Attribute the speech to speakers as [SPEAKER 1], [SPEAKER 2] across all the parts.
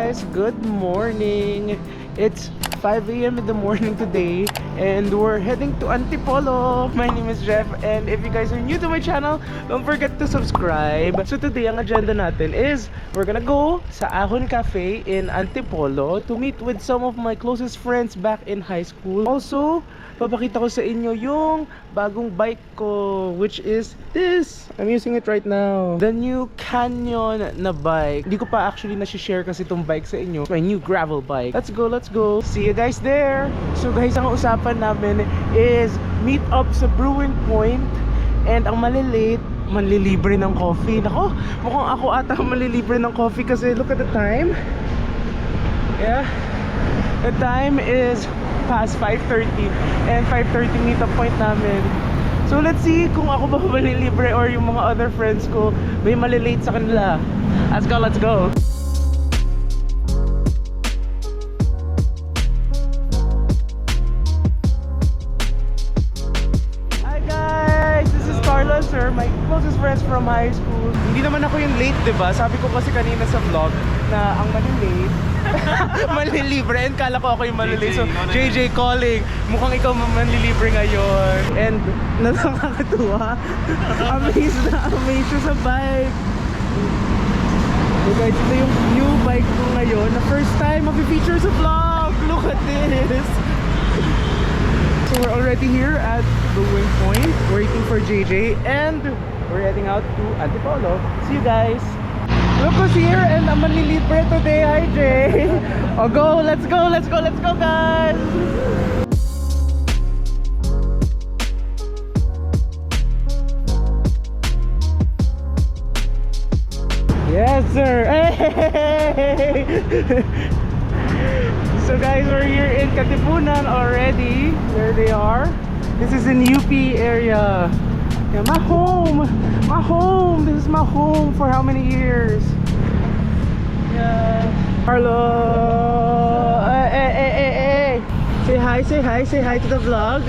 [SPEAKER 1] guys, good morning. It's 5 a.m. in the morning today and we're heading to Antipolo. My name is Jeff and if you guys are new to my channel, don't forget to subscribe. So today ang agenda natin is we're gonna go sa Ahon Cafe in Antipolo to meet with some of my closest friends back in high school. Also, papakita ko sa inyo yung bagong bike ko, which is this. I'm using it right now. The new Canyon na bike. Hindi ko pa actually na-share kasi itong bike sa inyo. My new gravel bike. Let's go, let's go. See you guys there. So guys, ang usapan namin is meet up sa Brewing Point. And ang malilate, manlilibre ng coffee. Nako, mukhang ako ata manlilibre ng coffee kasi look at the time. Yeah. The time is past 5:30 and 5:30 meet up point namin. So let's see kung ako ba malilibre or yung mga other friends ko may malilate sa kanila. Let's go, let's go. Hi guys, this is Carlos, sir, my closest friends from high school. Hindi naman ako yung late, diba? Sabi ko kasi kanina sa vlog na ang malilate manlilibre, and kala ko ako yung malilate. So JJ calling, mukhang ikaw manlilibre ngayon. And nakakatuwa, amazed siya sa bike. So guys, ito yung new bike ko ngayon, na first time mag-feature sa vlog. Look at this. So we're already here at the Brewing Point waiting for JJ and we're heading out to Antipolo. See you guys. Look who's here and I'm manlilibre today. Hi Jay. Oh go, let's go, let's go, let's go guys. Yes sir. Hey. So guys, we're here in Katipunan already. There they are. This is in UP area. Yeah, my home. This is my home for how many years? Yeah. Carlo. Hey. Say hi to the vlog.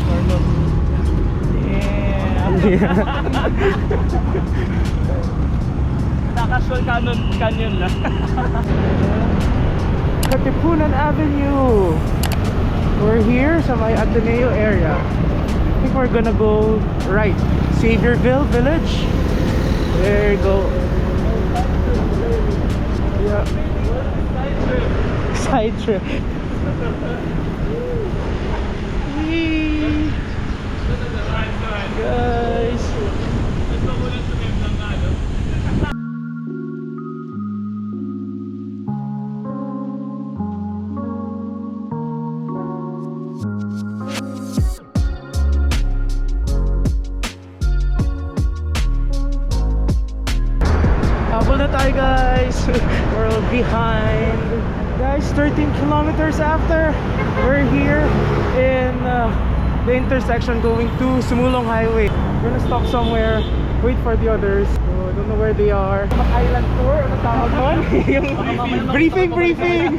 [SPEAKER 1] Carlo. Yeah.
[SPEAKER 2] Nakasual canyon na.
[SPEAKER 1] Katipunan Avenue. We're here sa may Ateneo area. I think we're gonna go right. Saviorville Village. There you go. Yeah. Side trip. Whee! Guys. Habol na tayo guys. We're behind. Guys, 13 kilometers after, we're here in the intersection going to Sumulong Highway. We're gonna stop somewhere, wait for the others. So, I don't know where they are. Island tour, ano tawag doon? Yung briefing.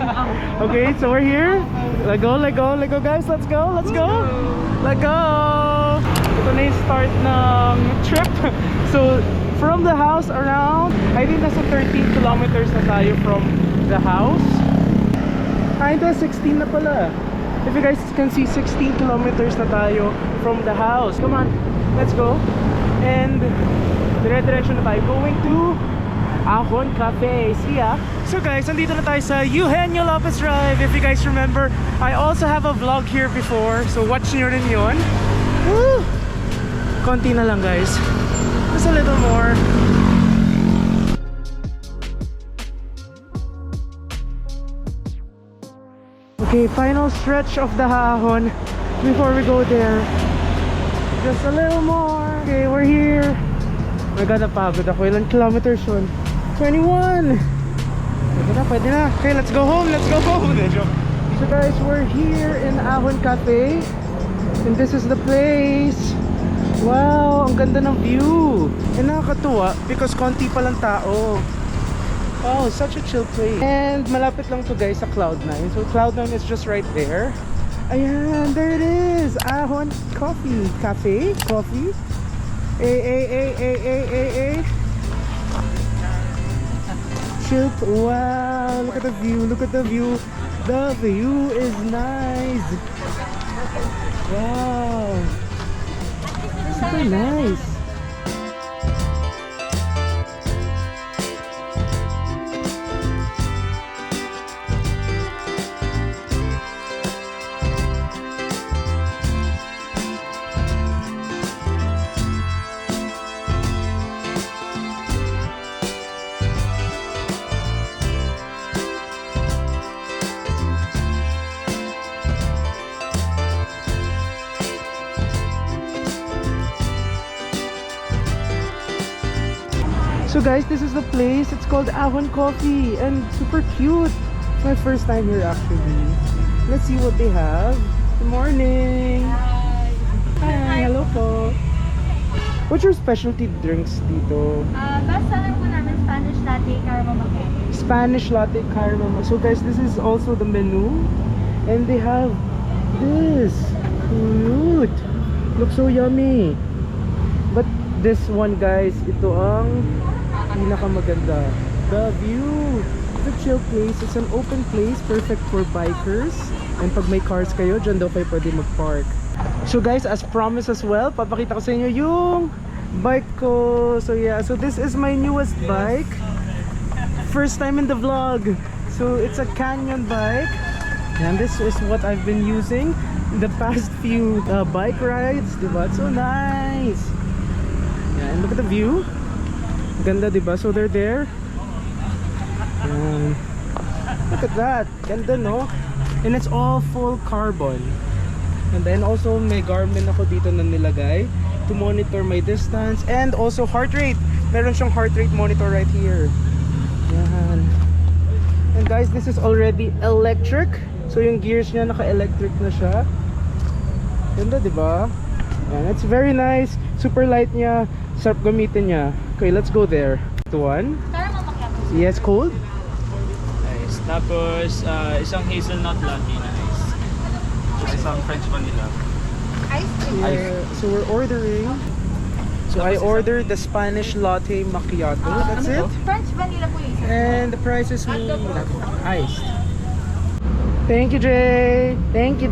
[SPEAKER 1] Okay, so we're here. Let go guys, let's go. Let go. Ito na yung start ng trip. So from the house around, I think nasa 13 kilometers na tayo from the house. Kinda 16 na pala. If you guys can see, 16 kilometers na tayo from the house. Come on, let's go. And dire-diretso na tayo going to Ahon Cafe. See ya. So guys, nandito na tayo sa Eugenio Lopez Drive. If you guys remember, I also have a vlog here before, so watch nyo rin yun. Woo! Konti na lang guys, just a little more. Okay, final stretch of the Ahon before we go there. Just a little more. Okay, we're here. My God, napagod ako. Ilang kilometers yun? 21. Pwede na. Okay, let's go home. So guys, we're here in Ahon Cafe and this is the place. Wow, ang ganda ng view. And nakakatuwa because konti pa lang tao. Wow, such a chill place. And malapit lang to guys sa Cloud9. So Cloud9 is just right there. Ayan, there it is. Ahon Coffee. Coffee. Hey. Chill. Wow, look at the view. The view is nice. Wow. Super nice. So guys, this is the place. It's called Ahon Coffee and super cute. It's my first time here actually. Let's see what they have. Good morning. Hi. Hello po. What's your specialty drinks dito?
[SPEAKER 3] Best seller po namin Spanish latte caramel macchiato.
[SPEAKER 1] Spanish latte caramel. So guys, this is also the menu. And they have this. Cute. Looks so yummy. But this one guys, ito ang pinakamaganda. The view. It's a chill place. It's an open place. Perfect for bikers. And pag may cars kayo, dyan daw kayo pwede mag-park. So guys, as promised as well, papakita ko sa inyo yung bike ko. So yeah, so this is my newest bike. First time in the vlog. So it's a Canyon bike. And this is what I've been using in the past few bike rides. Diba? It's so nice. Yeah, and look at the view. Ganda, diba? So they're there. Look at that. Ganda, no? And it's all full carbon. And then also may Garmin ako dito na nilagay to monitor my distance and also heart rate. Meron siyang heart rate monitor right here. Yan. And guys, this is already electric. So yung gears niya naka-electric na siya. Ganda, diba? And it's very nice. Super light niya. Sarap gamitin niya. Okay, let's go there. Ito one.
[SPEAKER 3] Caramel macchiato.
[SPEAKER 1] Yes, cold.
[SPEAKER 2] Nice. Tapos, isang hazelnut latte na ice. Isang French vanilla.
[SPEAKER 3] Ice cream.
[SPEAKER 1] Yeah, so we're ordering. So I ordered the Spanish latte macchiato. That's it.
[SPEAKER 3] French vanilla po yung isa.
[SPEAKER 1] And the price is me iced. Thank you, Jay. Thank you.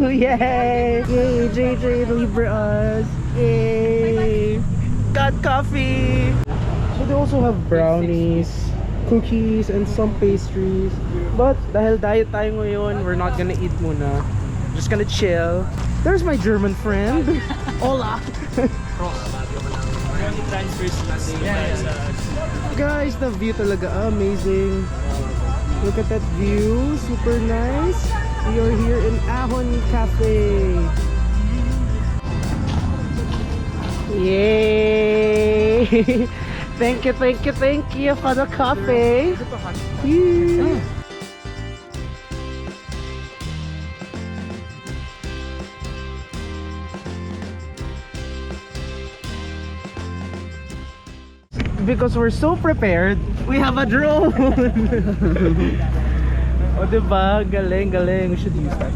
[SPEAKER 1] Yay! Yay, JJ deliver us. Yay! Got coffee. So they also have brownies, cookies, and some pastries. But dahil diet tayo ngayon, we're not gonna eat muna. Just gonna chill. There's my German friend. Hola. Guys, the view talaga amazing. Look at that view, super nice. We are here in Ahon Cafe. Yay! Thank you for the coffee. Yeah. Because we're so prepared, we have a drone. Oh, diba? Galing. We should use that.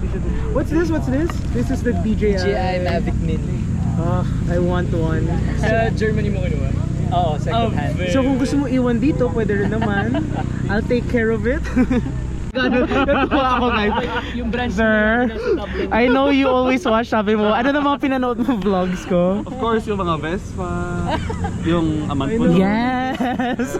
[SPEAKER 1] What's this? This is the DJI
[SPEAKER 2] Mavic Mini.
[SPEAKER 1] Oh, I want one.
[SPEAKER 2] Sa Germany mo kinuha? Oo, second hand.
[SPEAKER 1] So kung gusto mo iwan dito, pwede rin naman. I'll take care of it. Natuwa ako guys.
[SPEAKER 2] Yung branch
[SPEAKER 1] Sir, I know you always watch, sabi mo. Ano na mga pinanood mo vlogs ko?
[SPEAKER 4] Of course, yung mga Vespa, yung Antipolo.
[SPEAKER 1] Yes!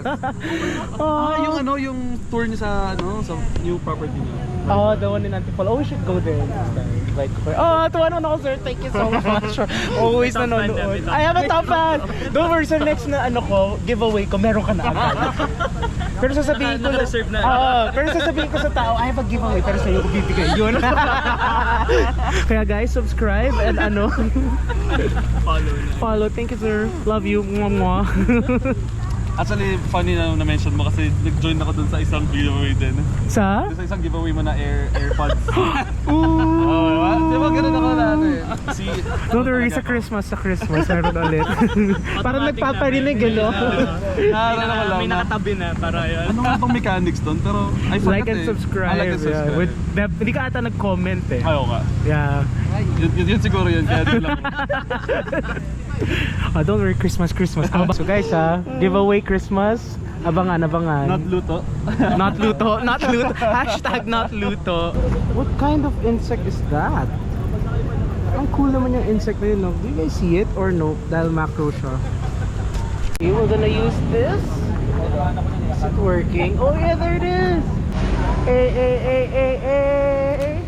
[SPEAKER 4] Yung yung tour niya sa sa new property niya.
[SPEAKER 1] Oh, the one in Antipolo. Oh, we should go there next time. Like, tuwa naman ako sir. Thank you so much. Always nanonood. I have a top fan. Don't worry sir, next na giveaway ko, meron ka na agad. Pero sasabihin ko
[SPEAKER 2] Naka-reserve na.
[SPEAKER 1] pero sasabihin ko sa tao, I have a giveaway, pero sa'yo ko bibigay yun. Kaya guys, subscribe and
[SPEAKER 2] Follow na.
[SPEAKER 1] follow. Thank you sir. Love you. Mwah, mwah.
[SPEAKER 4] Actually, funny na na-mention mo kasi nag-join ako dun sa isang giveaway din.
[SPEAKER 1] Sa?
[SPEAKER 4] Sa isang giveaway mo na AirPods.
[SPEAKER 1] Ooh!
[SPEAKER 4] Di ba ganun ako na Si...
[SPEAKER 1] Don't worry, sa Christmas meron ulit. Parang nagpaparinig, gano?
[SPEAKER 2] May nakatabi na para yun.
[SPEAKER 4] Ano nga bang mechanics doon? Pero I forgot
[SPEAKER 1] Like and subscribe.
[SPEAKER 4] like and subscribe.
[SPEAKER 1] Yeah. Hindi ka ata nag-comment eh.
[SPEAKER 4] Ayaw ka.
[SPEAKER 1] Yeah.
[SPEAKER 4] Yun siguro yun. Kaya din lang.
[SPEAKER 1] Oh, don't worry, Christmas. So guys giveaway Christmas. Abangan.
[SPEAKER 4] Not luto.
[SPEAKER 1] Not luto. Hashtag not luto. What kind of insect is that? Ang cool naman yung insect na yun, no? Do you guys see it or no? Dahil macro siya. Okay, we're gonna use this. Is it working? Oh yeah, there it is! Hey.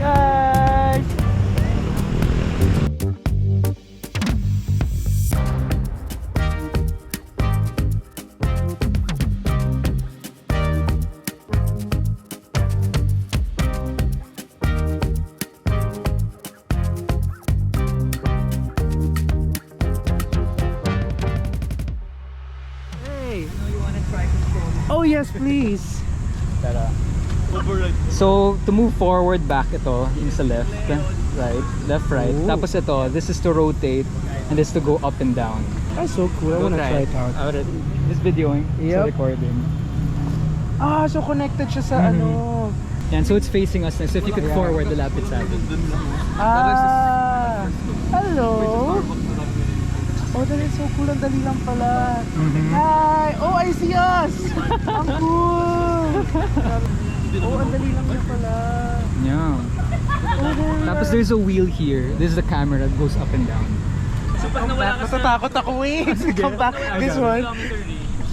[SPEAKER 1] Guys! Oh yes, please.
[SPEAKER 5] So, to move forward back ito, yung sa left, right.
[SPEAKER 1] Ooh.
[SPEAKER 5] Tapos ito, this is to rotate and this to go up and down.
[SPEAKER 1] That's so cool. I wanna try it out.
[SPEAKER 5] This videoing,
[SPEAKER 1] Yep.
[SPEAKER 5] so recording.
[SPEAKER 1] So connected siya sa ano.
[SPEAKER 5] Yan, so it's facing us now. So if you could forward, lalapit sa atin.
[SPEAKER 1] Hello. Oh, that is so cool. Ang dali lang pala. Hi! Oh, I see us! Ang cool! Oh, ang dali lang niya pala.
[SPEAKER 5] Yeah. Tapos there's a wheel here. This is the camera that goes up and down.
[SPEAKER 2] So pag nawala ka sa
[SPEAKER 1] Matatakot ako eh. Come back. This one.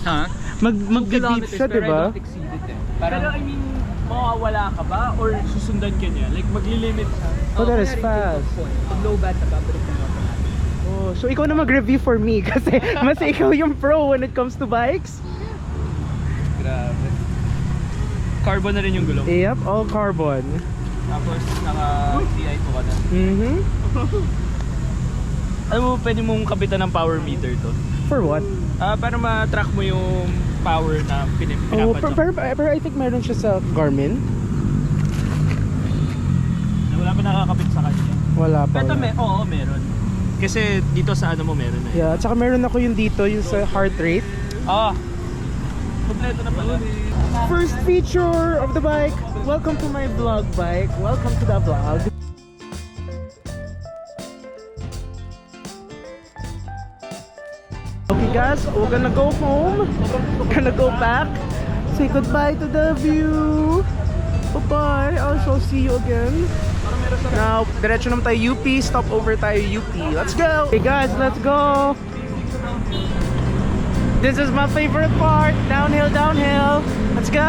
[SPEAKER 5] Ha?
[SPEAKER 1] Mag-beep siya, diba?
[SPEAKER 2] Pero I mean, mawawala ka ba? Or susundan ka niya? Like magli-limit ka?
[SPEAKER 1] Oh, that is fast.
[SPEAKER 5] Pag low bat na babalik na ako.
[SPEAKER 1] Oh, so ikaw na mag-review for me kasi mas ikaw yung pro when it comes to bikes.
[SPEAKER 2] Grabe. Carbon na rin yung gulong.
[SPEAKER 1] Yep, all carbon.
[SPEAKER 2] Tapos naka-TI2 ka na. Alam mo, pwede mong kapitan ng power meter to.
[SPEAKER 1] For what?
[SPEAKER 2] Para ma-track mo yung power na
[SPEAKER 1] Oh,
[SPEAKER 2] pinapadyak.
[SPEAKER 1] pero I think meron siya sa Garmin.
[SPEAKER 2] Wala pa nakakapit sa kanya.
[SPEAKER 1] Wala pa.
[SPEAKER 2] Pero meron. Kasi dito sa ano mo meron na.
[SPEAKER 1] Yeah, at saka meron ako yung dito, yung sa heart rate.
[SPEAKER 2] Kompleto na pala.
[SPEAKER 1] First feature of the bike. Welcome to my vlog bike. Welcome to the vlog. Okay guys, we're gonna go home. We're gonna go back. Say goodbye to the view. Bye-bye. I'll see you again. Now, diretso naman tayo UP. Stop over tayo UP. Let's go! Hey guys, let's go! This is my favorite part. Downhill. Let's go!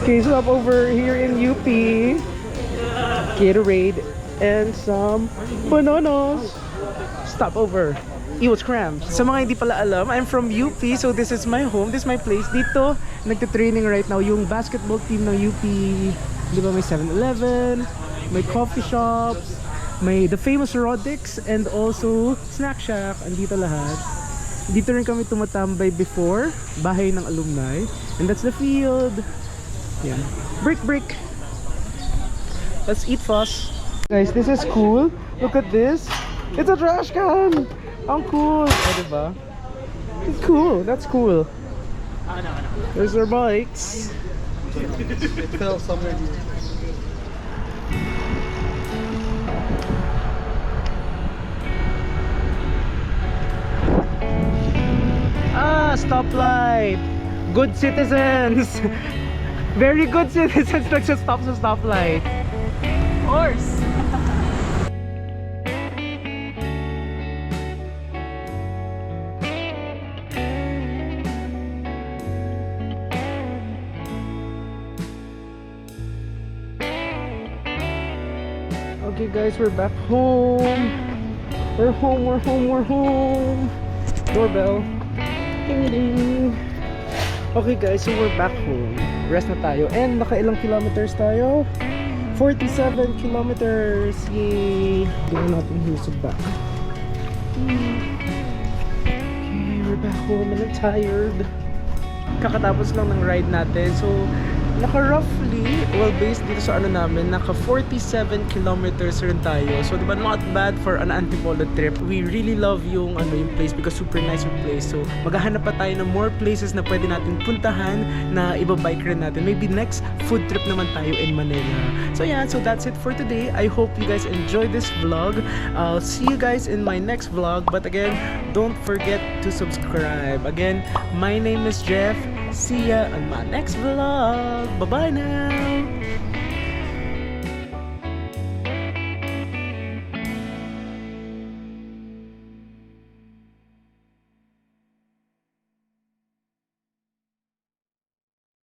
[SPEAKER 1] Okay, so up over here in UP, Gatorade and some bananas. Stop over. It was crammed. Sa mga hindi pala alam, I'm from UP, so this is my home, this is my place. Dito, nagte-training right now yung basketball team ng UP. Di ba may 7-Eleven, may coffee shops, may the famous Rodix, and also Snack Shack. Andito lahat. Dito rin kami tumatambay before, bahay ng alumni. And that's the field. Yeah. Brick. Let's eat fast. Guys, this is cool. Look at this. It's a trash can. Ang cool. Oh, diba? It's cool. That's cool. There's our bikes.
[SPEAKER 4] It fell somewhere here.
[SPEAKER 1] Stoplight. good citizens. Very good citizens. Nagsastop sa stoplight.
[SPEAKER 3] Of course.
[SPEAKER 1] Okay guys, we're back home. We're home, we're home, we're home. Doorbell. Ding ding. Okay guys, so we're back home. Rest na tayo. And nakailang kilometers tayo? 47 kilometers. Yay! Gawin natin hisog back. Okay, we're back home and I'm tired. Kakatapos lang ng ride natin. So, naka-roughly, well, based dito sa ano namin, naka-47 kilometers rin tayo. So, diba, not bad for an Antipolo trip. We really love yung place because super nice yung place. So, maghahanap pa tayo ng more places na pwede natin puntahan na iba-bike rin natin. Maybe next food trip naman tayo in Manila. So, yeah, so that's it for today. I hope you guys enjoyed this vlog. I'll see you guys in my next vlog. But again, don't forget to subscribe. Again, my name is Jeff. See ya on my next vlog. Bye-bye now.